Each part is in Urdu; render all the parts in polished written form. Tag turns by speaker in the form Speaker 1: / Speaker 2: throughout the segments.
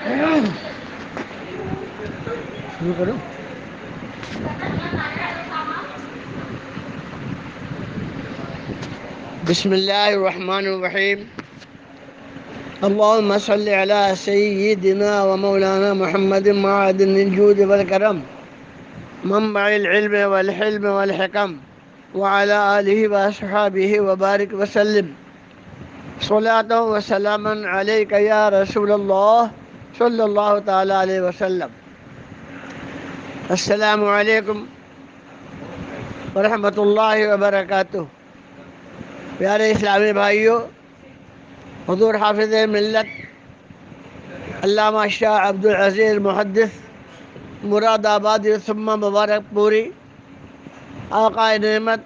Speaker 1: شروع کرو. بسم اللہ الرحمن الرحیم. اللهم صل على سيدنا ومولانا محمد معدن الجود والكرم منبع العلم والحلم والحكم وعلى آله وأصحابه وبارك وسلم صلاة وسلاما عليك يا رسول الله صلی اللہ تعالیٰ علیہ وسلم. السلام علیکم ورحمۃ اللہ وبرکاتہ. پیارے اسلامی بھائیوں، حضور حافظ ملت علامہ شاہ عبد العزیز محدث مراد آبادی ثم مبارک پوری آقا نعمت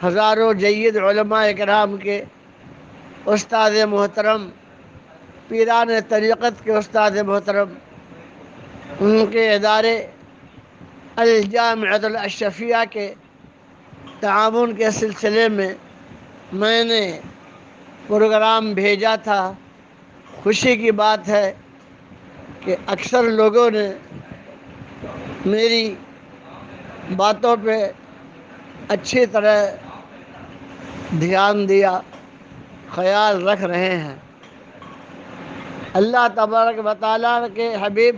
Speaker 1: ہزاروں جید علماء کرام کے استاد محترم، پیران طریقت کے استاد محترم، ان کے ادارے الجامعۃ الاشرفیہ کے تعاون کے سلسلے میں میں نے پروگرام بھیجا تھا. خوشی کی بات ہے کہ اکثر لوگوں نے میری باتوں پہ اچھی طرح دھیان دیا، خیال رکھ رہے ہیں. اللہ تبارک و تعالیٰ کے حبیب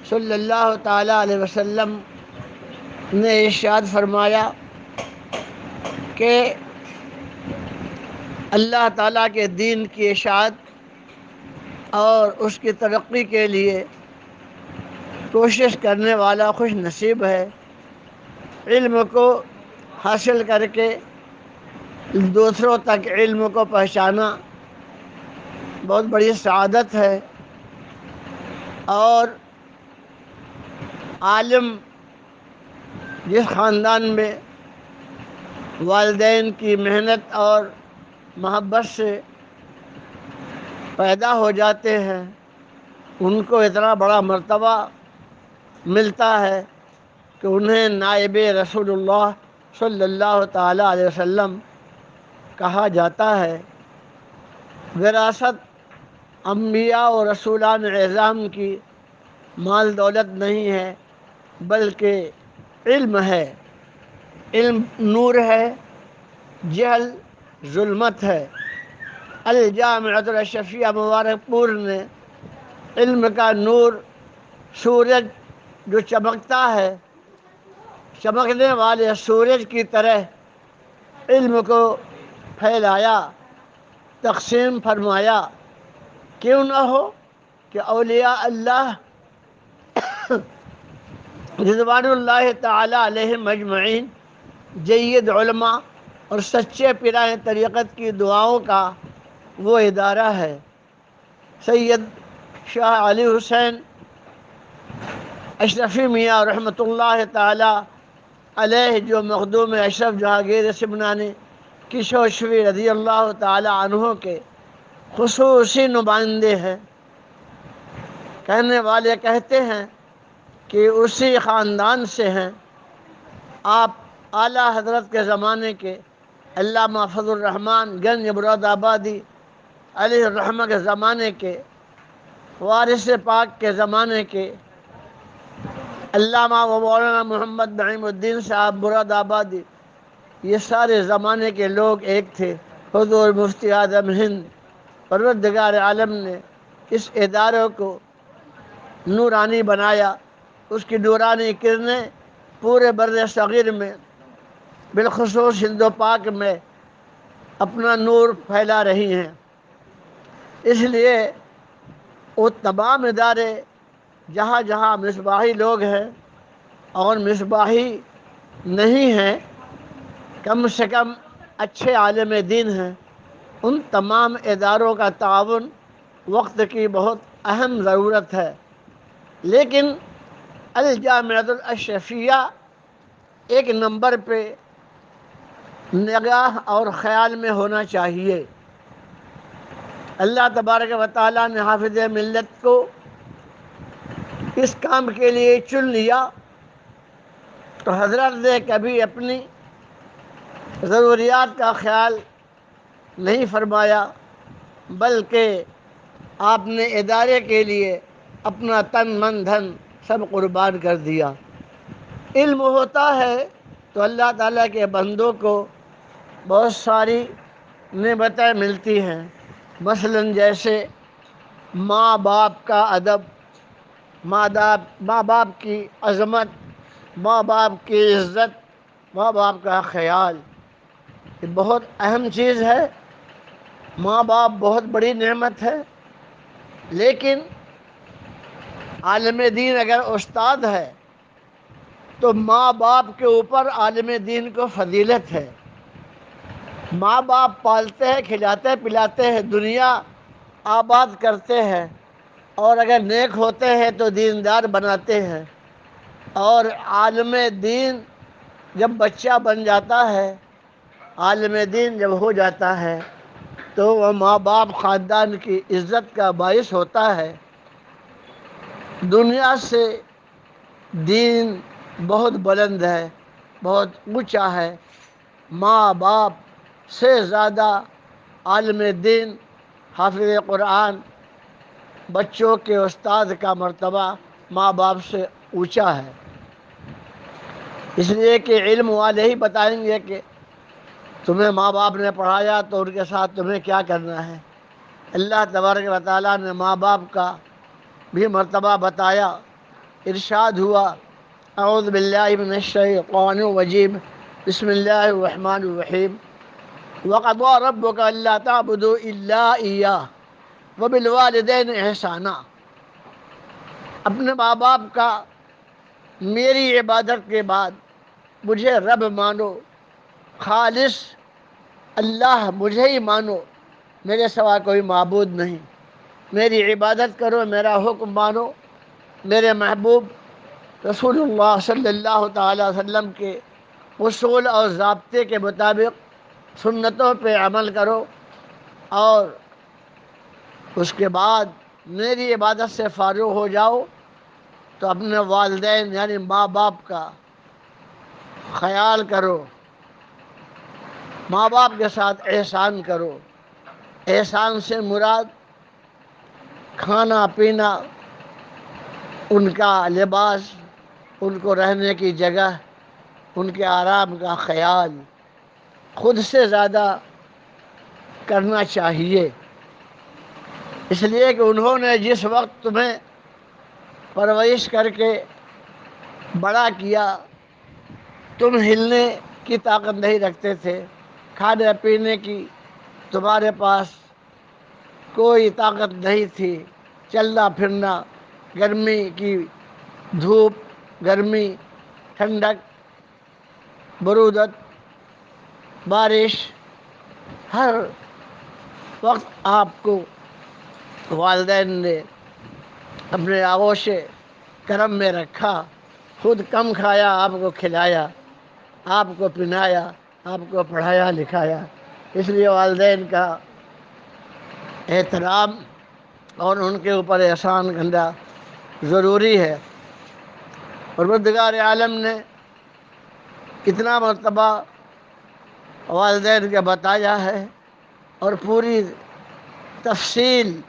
Speaker 1: صلی اللہ تعالیٰ علیہ وسلم نے ارشاد فرمایا کہ اللہ تعالیٰ کے دین کی اشاعت اور اس کی ترقی کے لیے کوشش کرنے والا خوش نصیب ہے. علم کو حاصل کر کے دوسروں تک علم کو پہنچانا بہت بڑی سعادت ہے، اور عالم جس خاندان میں والدین کی محنت اور محبت سے پیدا ہو جاتے ہیں، ان کو اتنا بڑا مرتبہ ملتا ہے کہ انہیں نائب رسول اللہ صلی اللہ تعالیٰ علیہ وسلم کہا جاتا ہے. وراثت انبیاء و رسولان اعظام کی مال دولت نہیں ہے، بلکہ علم ہے. علم نور ہے، جہل ظلمت ہے. الجامعۃ الاشرفیہ مبارک پور نے علم کا نور، سورج جو چمکتا ہے، چمکنے والے سورج کی طرح علم کو پھیلایا، تقسیم فرمایا. کیوں نہ ہو کہ اولیاء اللہ رضوان اللہ تعالیٰ علیہم اجمعین، جید علماء اور سچے پیران طریقت کی دعاؤں کا وہ ادارہ ہے. سید شاہ علی حسین اشرفی میاں رحمۃ اللہ تعالیٰ علیہ، جو مخدوم اشرف جہانگیر سمنانی کشوشوی رضی اللہ تعالیٰ عنہ کے خصوصی نمائندے ہیں. کہنے والے کہتے ہیں کہ اسی خاندان سے ہیں. آپ اعلیٰ حضرت کے زمانے کے علامہ فضل الرحمن گنج مراد آبادی علیہ الرحمہ کے زمانے کے، وارث پاک کے زمانے کے، علامہ و مولانا محمد نعیم الدین صاحب مراد آبادی، یہ سارے زمانے کے لوگ ایک تھے. حضور مفتی اعظم ہند پروردگار عالم نے اس ادارے کو نورانی بنایا. اس کی نورانی کرنیں پورے بر صغیر میں، بالخصوص ہند و پاک میں اپنا نور پھیلا رہی ہیں. اس لیے وہ تمام ادارے جہاں جہاں مصباحی لوگ ہیں اور مصباحی نہیں ہیں، کم سے کم اچھے عالم دین ہیں، ان تمام اداروں کا تعاون وقت کی بہت اہم ضرورت ہے. لیکن الجامعۃ الاشرفیہ ایک نمبر پہ نگاہ اور خیال میں ہونا چاہیے. اللہ تبارک و تعالیٰ نے حافظ ملت کو اس کام کے لیے چن لیا تو حضرت نے کبھی اپنی ضروریات کا خیال نہیں فرمایا، بلکہ آپ نے ادارے کے لیے اپنا تن من دھن سب قربان کر دیا۔ علم ہوتا ہے تو اللہ تعالیٰ کے بندوں کو بہت ساری نعمتیں ملتی ہیں، مثلاً جیسے ماں باپ کا ادب، ماں باپ کی عظمت، ماں باپ کی عزت، ماں باپ کا خیال، یہ بہت اہم چیز ہے۔ ماں باپ بہت بڑی نعمت ہے، لیکن عالم دین اگر استاد ہے تو ماں باپ کے اوپر عالم دین کو فضیلت ہے۔ ماں باپ پالتے ہیں، کھلاتے پلاتے ہیں، دنیا آباد کرتے ہیں، اور اگر نیک ہوتے ہیں تو دیندار بناتے ہیں۔ اور عالم دین جب بچہ بن جاتا ہے، عالم دین جب ہو جاتا ہے تو وہ ماں باپ خاندان کی عزت کا باعث ہوتا ہے۔ دنیا سے دین بہت بلند ہے، بہت اونچا ہے۔ ماں باپ سے زیادہ عالم دین، حافظ قرآن، بچوں کے استاد کا مرتبہ ماں باپ سے اونچا ہے، اس لیے کہ علم والے ہی بتائیں گے کہ تمہیں ماں باپ نے پڑھایا تو ان کے ساتھ تمہیں کیا کرنا ہے۔ اللہ تبارک و تعالیٰ نے ماں باپ کا بھی مرتبہ بتایا، ارشاد ہوا، اعوذ باللہ من الشیطان الرجیم، بسم اللہ الرحمن الرحیم، وَقَضَىٰ رَبُّكَ أَلَّا تَعْبُدُوا إِلَّا إِيَّاهُ وَبِالْوَالِدَيْنِ إِحْسَانًا۔ اپنے ماں باپ کا میری عبادت کے بعد مجھے رب مانو، خالص اللہ مجھے ہی مانو، میرے سوا کوئی معبود نہیں۔ میری عبادت کرو، میرا حکم مانو، میرے محبوب رسول اللہ صلی اللہ تعالیٰ وسلم کے اصول اور ضابطے کے مطابق سنتوں پہ عمل کرو، اور اس کے بعد میری عبادت سے فارغ ہو جاؤ تو اپنے والدین یعنی ماں باپ کا خیال کرو، ماں باپ کے ساتھ احسان کرو۔ احسان سے مراد کھانا پینا، ان کا لباس، ان کو رہنے کی جگہ، ان کے آرام کا خیال خود سے زیادہ کرنا چاہیے، اس لیے کہ انہوں نے جس وقت تمہیں پرورش کر کے بڑا کیا، تم ہلنے کی طاقت نہیں رکھتے تھے، کھانے پینے کی تمہارے پاس کوئی طاقت نہیں تھی، چلنا پھرنا، گرمی کی دھوپ، گرمی، ٹھنڈک، برودت، بارش، ہر وقت آپ کو والدین نے اپنے آغوش کرم میں رکھا، خود کم کھایا، آپ کو کھلایا، آپ کو پہنایا، آپ کو پڑھایا لکھایا۔ اس لیے والدین کا احترام اور ان کے اوپر احسان کرنا ضروری ہے۔ پروردگار عالم نے کتنا مرتبہ والدین کا بتایا ہے، اور پوری تفصیل،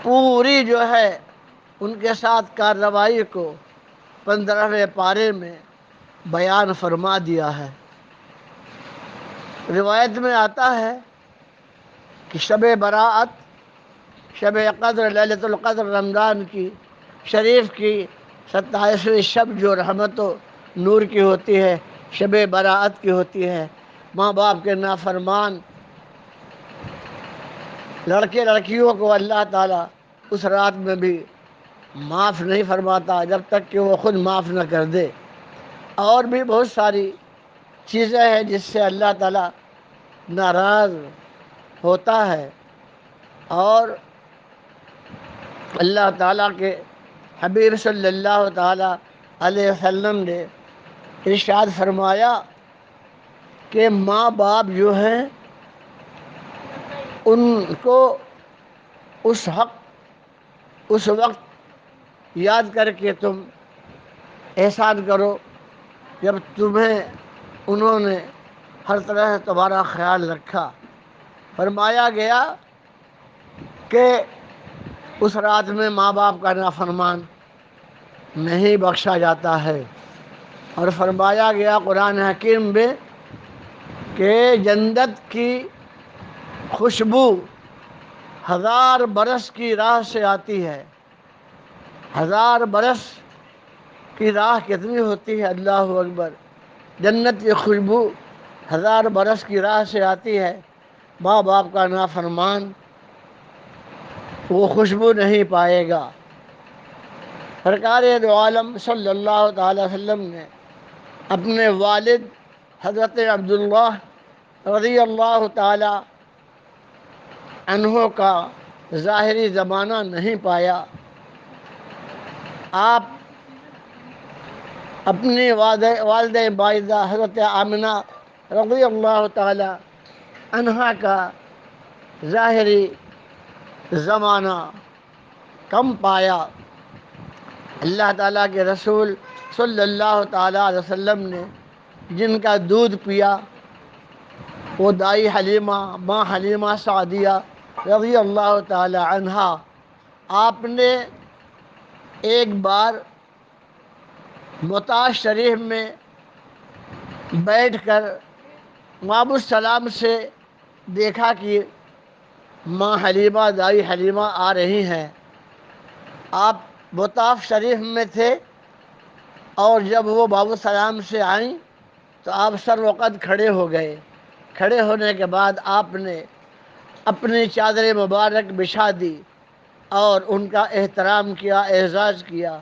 Speaker 1: پوری جو ہے ان کے ساتھ کارروائی کو 15ویں پارے میں بیان فرما دیا ہے۔ روایت میں آتا ہے کہ شب برات، شب قدر، لیلۃ القدر، رمضان کی شریف کی 27ویں شب جو رحمت و نور کی ہوتی ہے، شب برات کی ہوتی ہے۔ ماں باپ کے نافرمان لڑکے لڑکیوں کو اللہ تعالیٰ اس رات میں بھی معاف نہیں فرماتا جب تک کہ وہ خود معاف نہ کر دے۔ اور بھی بہت ساری چیزیں ہیں جس سے اللہ تعالیٰ ناراض ہوتا ہے، اور اللہ تعالیٰ کے حبیب صلی اللہ تعالیٰ علیہ وسلم نے ارشاد فرمایا کہ ماں باپ جو ہیں ان کو اس وقت یاد کر کے تم احسان کرو جب تمہیں انہوں نے ہر طرح تمہارا خیال رکھا۔ فرمایا گیا کہ اس رات میں ماں باپ کا نافرمان نہیں بخشا جاتا ہے۔ اور فرمایا گیا قرآن حکیم میں کہ جنت کی خوشبو 1000 برس کی راہ سے آتی ہے۔ 1000 برس کی راہ کتنی ہوتی ہے؟ اللہ اکبر! جنت کی خوشبو 1000 برس کی راہ سے آتی ہے۔ ماں باپ کا نافرمان وہ خوشبو نہیں پائے گا۔ سرکار دو عالم صلی اللہ تعالی وسلم نے اپنے والد حضرت عبداللہ رضی اللہ تعالی عنہ کا ظاہری زمانہ نہیں پایا۔ آپ اپنی والدہ باعزہ حضرت آمنہ رضی اللہ تعالی عنہا کا ظاہری زمانہ کم پایا۔ اللہ تعالیٰ کے رسول صلی اللہ تعالیٰ علیہ وسلم نے جن کا دودھ پیا وہ دائی حلیمہ ماں حلیمہ سعدیہ رضی اللہ تعالی عنہا۔ آپ نے ایک بار متاع شریف میں بیٹھ کر مابو السلام سے دیکھا کہ ماں حلیمہ دائی حلیمہ آ رہی ہیں۔ آپ متاع شریف میں تھے اور جب وہ باب السلام سے آئیں تو آپ سر وقت کھڑے ہو گئے۔ کھڑے ہونے کے بعد آپ نے اپنی چادر مبارک بچھا دی اور ان کا احترام کیا، اعزاز کیا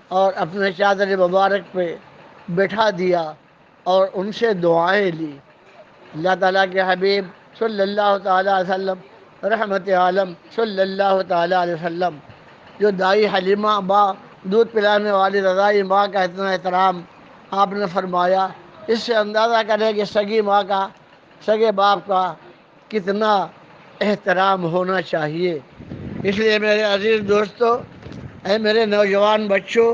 Speaker 1: اور اپنے چادر مبارک پہ بٹھا دیا اور ان سے دعائیں لی۔ اللہ تعالیٰ کے حبیب صلی اللہ تعالیٰ علیہ وسلم، رحمت عالم صلی اللہ تعالیٰ علیہ وسلم، جو دائی حلیمہ ماں دودھ پلانے والی رضائی ماں کا اتنا احترام آپ نے فرمایا، اس سے اندازہ کریں کہ سگی ماں کا، سگے باپ کا کتنا احترام ہونا چاہیے۔ اس لیے میرے عزیز دوستو، اے میرے نوجوان بچوں،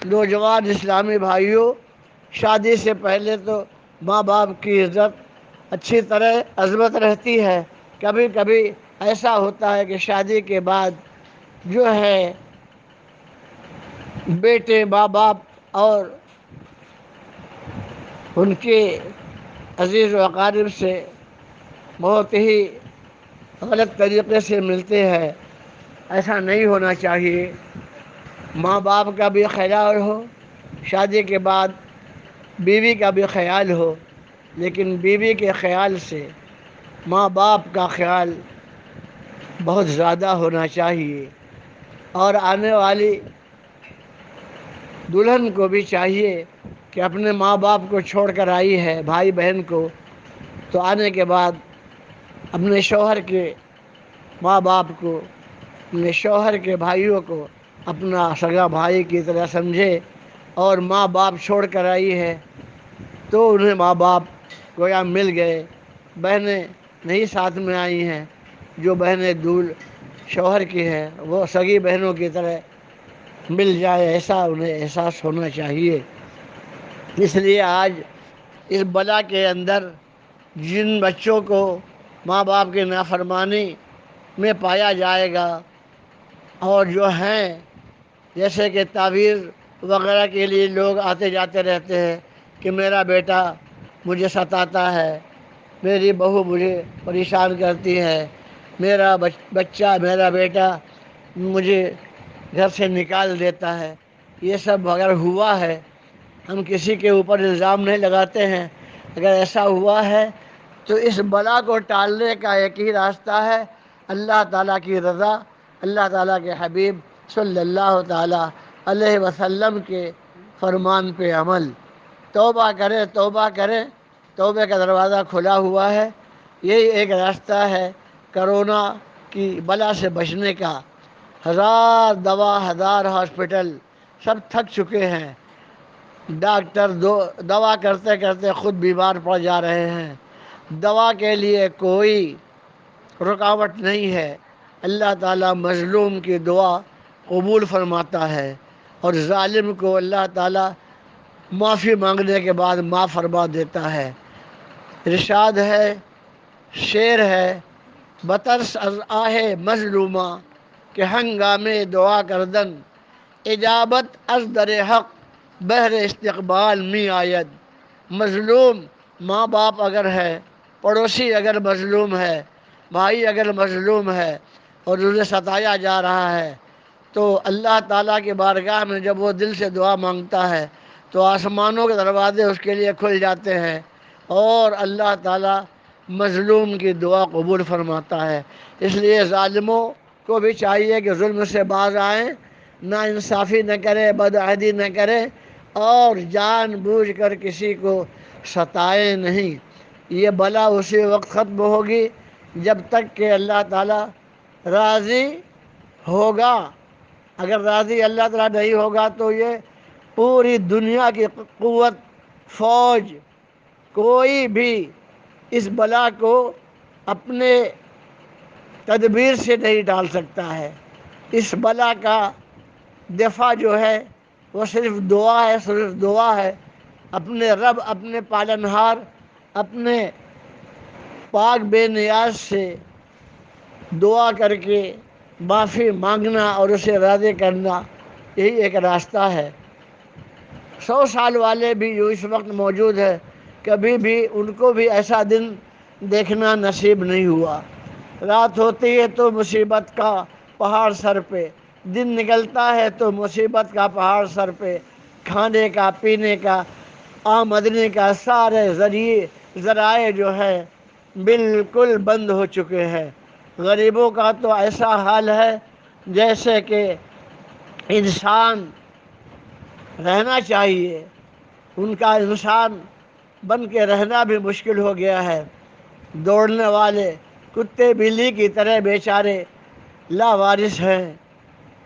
Speaker 1: نوجوان اسلامی بھائیوں، شادی سے پہلے تو ماں باپ کی عزت اچھی طرح عظمت رہتی ہے۔ کبھی کبھی ایسا ہوتا ہے کہ شادی کے بعد جو ہے بیٹے ماں باپ اور ان کے عزیز و اقارب سے بہت ہی غلط طریقے سے ملتے ہیں۔ ایسا نہیں ہونا چاہیے۔ ماں باپ کا بھی خیال ہو، شادی کے بعد بیوی کا بھی خیال ہو، لیکن بیوی کے خیال سے ماں باپ کا خیال بہت زیادہ ہونا چاہیے۔ اور آنے والی دلہن کو بھی چاہیے کہ اپنے ماں باپ کو چھوڑ کر آئی ہے، بھائی بہن کو، تو آنے کے بعد اپنے شوہر کے ماں باپ کو، اپنے شوہر کے بھائیوں کو اپنا سگا بھائی کی طرح سمجھے۔ اور ماں باپ چھوڑ کر آئی ہے تو انہیں ماں باپ گویا مل گئے، بہنیں نہیں ساتھ میں آئی ہیں، جو بہنیں دور شوہر کی ہیں وہ سگی بہنوں کی طرح مل جائے، ایسا انہیں احساس ہونا چاہیے۔ اس لیے آج اس بلا کے اندر جن بچوں کو ماں باپ کی نافرمانی میں پایا جائے گا اور جو ہیں جیسے کہ تعویذ وغیرہ کے لیے لوگ آتے جاتے رہتے ہیں کہ میرا بیٹا مجھے ستاتا ہے، میری بہو مجھے پریشان کرتی ہے، میرا بچہ میرا بیٹا مجھے گھر سے نکال دیتا ہے، یہ سب اگر ہوا ہے، ہم کسی کے اوپر الزام نہیں لگاتے ہیں، اگر ایسا ہوا ہے تو اس بلا کو ٹالنے کا ایک ہی راستہ ہے، اللہ تعالیٰ کی رضا، اللہ تعالیٰ کے حبیب صلی اللہ تعالیٰ علیہ وسلم کے فرمان پہ عمل۔ توبہ کریں، توبہ کریں، توبہ کا دروازہ کھلا ہوا ہے۔ یہی ایک راستہ ہے کرونا کی بلا سے بچنے کا۔ 1000 دوا، 1000 ہاسپٹل سب تھک چکے ہیں، ڈاکٹر دوا کرتے کرتے خود بیمار پڑ جا رہے ہیں، دوا کے لیے کوئی رکاوٹ نہیں ہے۔ اللہ تعالیٰ مظلوم کی دعا قبول فرماتا ہے اور ظالم کو اللہ تعالیٰ معافی مانگنے کے بعد معاف فرما دیتا ہے۔ ارشاد ہے، شعر ہے بترس از آہ مظلومہ کہ ہنگامے دعا کردن، اجابت از در حق بہر استقبال می آید۔ مظلوم ماں باپ اگر ہے، پڑوسی اگر مظلوم ہے، بھائی اگر مظلوم ہے اور اسے ستایا جا رہا ہے، تو اللہ تعالیٰ کی بارگاہ میں جب وہ دل سے دعا مانگتا ہے تو آسمانوں کے دروازے اس کے لیے کھل جاتے ہیں اور اللہ تعالیٰ مظلوم کی دعا قبول فرماتا ہے۔ اس لیے ظالموں کو بھی چاہیے کہ ظلم سے باز آئیں، نا انصافی نہ کرے، بدعہدی نہ کرے اور جان بوجھ کر کسی کو ستائے نہیں۔ یہ بلا اسی وقت ختم ہوگی جب تک کہ اللہ تعالیٰ راضی ہوگا۔ اگر راضی اللہ تعالیٰ نہیں ہوگا تو یہ پوری دنیا کی قوت، فوج، کوئی بھی اس بلا کو اپنے تدبیر سے نہیں ڈال سکتا ہے۔ اس بلا کا دفاع جو ہے وہ صرف دعا ہے، صرف دعا ہے۔ اپنے رب، اپنے پالنہار، اپنے پاک بے نیاز سے دعا کر کے معافی مانگنا اور اسے راضی کرنا، یہی ایک راستہ ہے۔ 100 سال والے بھی جو اس وقت موجود ہے، کبھی بھی ان کو بھی ایسا دن دیکھنا نصیب نہیں ہوا۔ رات ہوتی ہے تو مصیبت کا پہاڑ سر پہ، دن نکلتا ہے تو مصیبت کا پہاڑ سر پہ، کھانے کا، پینے کا، آمدنی کا سارے ذرائع جو ہے بالکل بند ہو چکے ہیں۔ غریبوں کا تو ایسا حال ہے جیسے کہ انسان رہنا چاہیے، ان کا انسان بن کے رہنا بھی مشکل ہو گیا ہے۔ دوڑنے والے کتے بلی کی طرح بیچارے لاوارث ہیں،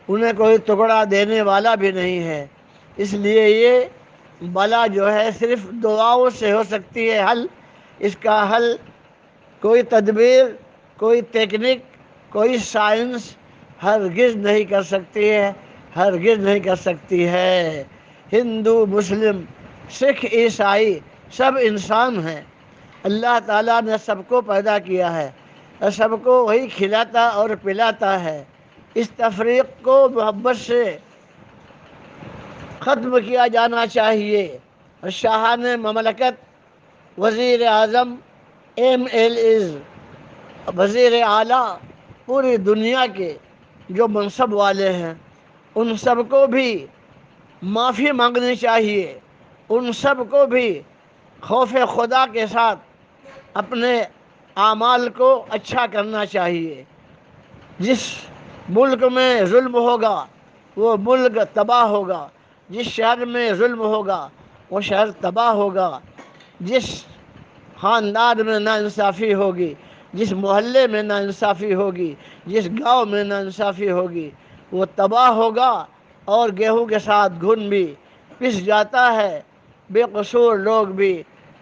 Speaker 1: انہیں کوئی ٹکڑا دینے والا بھی نہیں ہے۔ اس لیے یہ بلا جو ہے صرف دعاؤں سے ہو سکتی ہے حل۔ اس کا حل کوئی تدبیر، کوئی ٹیکنک، کوئی سائنس ہرگز نہیں کر سکتی ہے، ہرگز نہیں کر سکتی ہے۔ ہندو، مسلم، سکھ، عیسائی سب انسان ہیں۔ اللہ تعالیٰ نے سب کو پیدا کیا ہے اور سب کو وہی کھلاتا اور پلاتا ہے۔ اس تفریق کو محبت سے ختم کیا جانا چاہیے۔ شاہان مملکت، وزیر اعظم، ایم ایل ایز، وزیر اعلیٰ، پوری دنیا کے جو منصب والے ہیں ان سب کو بھی معافی مانگنی چاہیے، ان سب کو بھی خوف خدا کے ساتھ اپنے اعمال کو اچھا کرنا چاہیے۔ جس ملک میں ظلم ہوگا وہ ملک تباہ ہوگا، جس شہر میں ظلم ہوگا وہ شہر تباہ ہوگا، جس خاندان میں ناانصافی ہوگی، جس محلے میں ناانصافی ہوگی، جس گاؤں میں ناانصافی ہوگی وہ تباہ ہوگا اور گیہوں کے ساتھ گھن بھی پس جاتا ہے۔ بے قصور لوگ بھی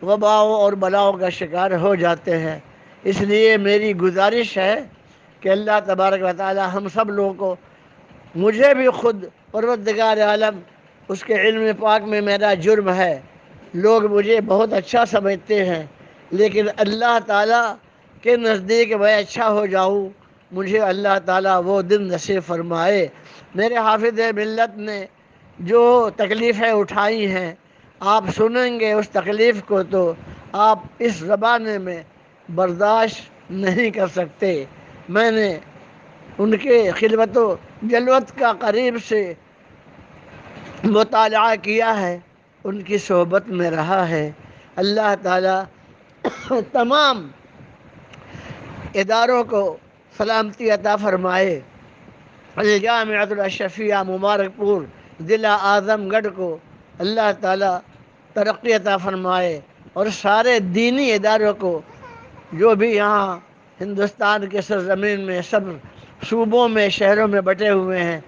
Speaker 1: وباؤں اور بلاؤں کا شکار ہو جاتے ہیں۔ اس لیے میری گزارش ہے کہ اللہ تبارک و تعالی ہم سب لوگوں کو، مجھے بھی خود پروردگار عالم اس کے علم پاک میں میرا جرم ہے، لوگ مجھے بہت اچھا سمجھتے ہیں، لیکن اللہ تعالیٰ کے نزدیک میں اچھا ہو جاؤں، مجھے اللہ تعالیٰ وہ دن نصیب فرمائے۔ میرے حافظ ملت نے جو تکلیفیں اٹھائی ہیں آپ سنیں گے اس تکلیف کو تو آپ اس زمانے میں برداشت نہیں کر سکتے۔ میں نے ان کے خلوت و جلوت کا قریب سے مطالعہ کیا ہے، ان کی صحبت میں رہا ہے۔ اللہ تعالیٰ تمام اداروں کو سلامتی عطا فرمائے۔ الجامعۃ الاشرفیہ مبارک پور ضلع اعظم گڑھ کو اللہ تعالیٰ ترقی عطا فرمائے، اور سارے دینی اداروں کو جو بھی یہاں ہندوستان کے سرزمین میں سب صوبوں میں، شہروں میں بٹے ہوئے ہیں،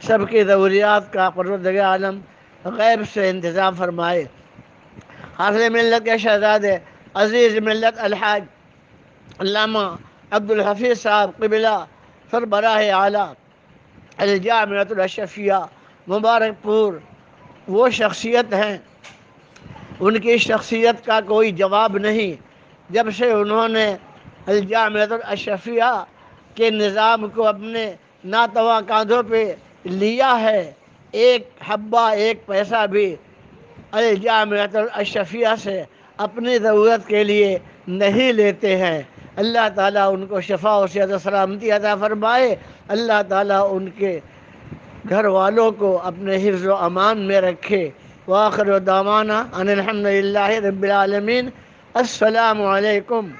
Speaker 1: سب کی ضروریات کا پروردگار عالم غیب سے انتظام فرمائے۔ حافظ ملت کے شہزادے عزیز ملت الحاج علامہ عبدالحفیظ صاحب قبلہ سربراہ اعلیٰ الجامعۃ الاشرفیہ مبارک پور وہ شخصیت ہیں، ان کی شخصیت کا کوئی جواب نہیں۔ جب سے انہوں نے الجامعۃ الاشرفیہ کے نظام کو اپنے ناتواں کاندھوں پہ لیا ہے، ایک حبہ ایک پیسہ بھی الجامعۃ الاشرفیہ سے اپنی ضرورت کے لیے نہیں لیتے ہیں۔ اللہ تعالیٰ ان کو شفا و صحت و سلامتی عطا فرمائے، اللہ تعالیٰ ان کے گھر والوں کو اپنے حفظ و امان میں رکھے۔ وآخر دعوانا ان الحمد للہ رب العالمین۔ السلام علیکم۔